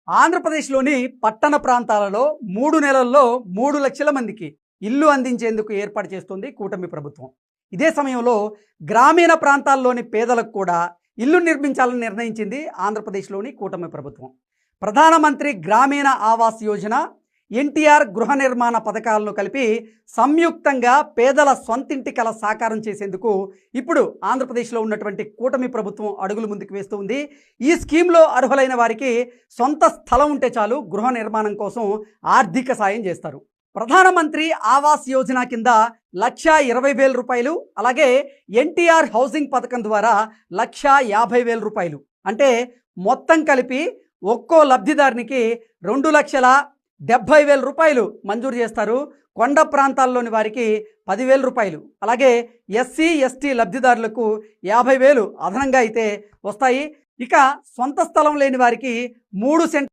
ఆంధ్రప్రదేశ్లోని పట్టణ ప్రాంతాలలో 3 నెలల్లో 3 లక్షల మందికి ఇల్లు అందించేందుకు ఏర్పాటు చేస్తుంది కూటమి ప్రభుత్వం. ఇదే సమయంలో గ్రామీణ ప్రాంతాల్లోని పేదలకు కూడా ఇల్లు నిర్మించాలని నిర్ణయించింది ఆంధ్రప్రదేశ్లోని కూటమి ప్రభుత్వం. ప్రధానమంత్రి గ్రామీణ ఆవాస్ యోజన, ఎన్టీఆర్ గృహ నిర్మాణ పథకాలను కలిపి సంయుక్తంగా పేదల సొంతింటి కల సాకారం చేసేందుకు ఇప్పుడు ఆంధ్రప్రదేశ్లో ఉన్నటువంటి కూటమి ప్రభుత్వం అడుగులు ముందుకు వేస్తూ ఉంది. ఈ స్కీమ్లో అర్హులైన వారికి సొంత స్థలం ఉంటే చాలు గృహ నిర్మాణం కోసం ఆర్థిక సాయం చేస్తారు. ప్రధానమంత్రి ఆవాస్ యోజన కింద 1,20,000 రూపాయలు, అలాగే ఎన్టీఆర్ హౌసింగ్ పథకం ద్వారా 1,50,000 రూపాయలు, అంటే మొత్తం కలిపి ఒక్కో లబ్ధిదారునికి 2,70,000 రూపాయలు మంజూరు చేస్తారు. కొండ ప్రాంతాల్లోని వారికి 10,000 రూపాయలు, అలాగే ఎస్సీ ఎస్టీ లబ్ధిదారులకు 50,000 అదనంగా అయితే వస్తాయి. ఇక సొంత స్థలం లేని వారికి 3 సెంట్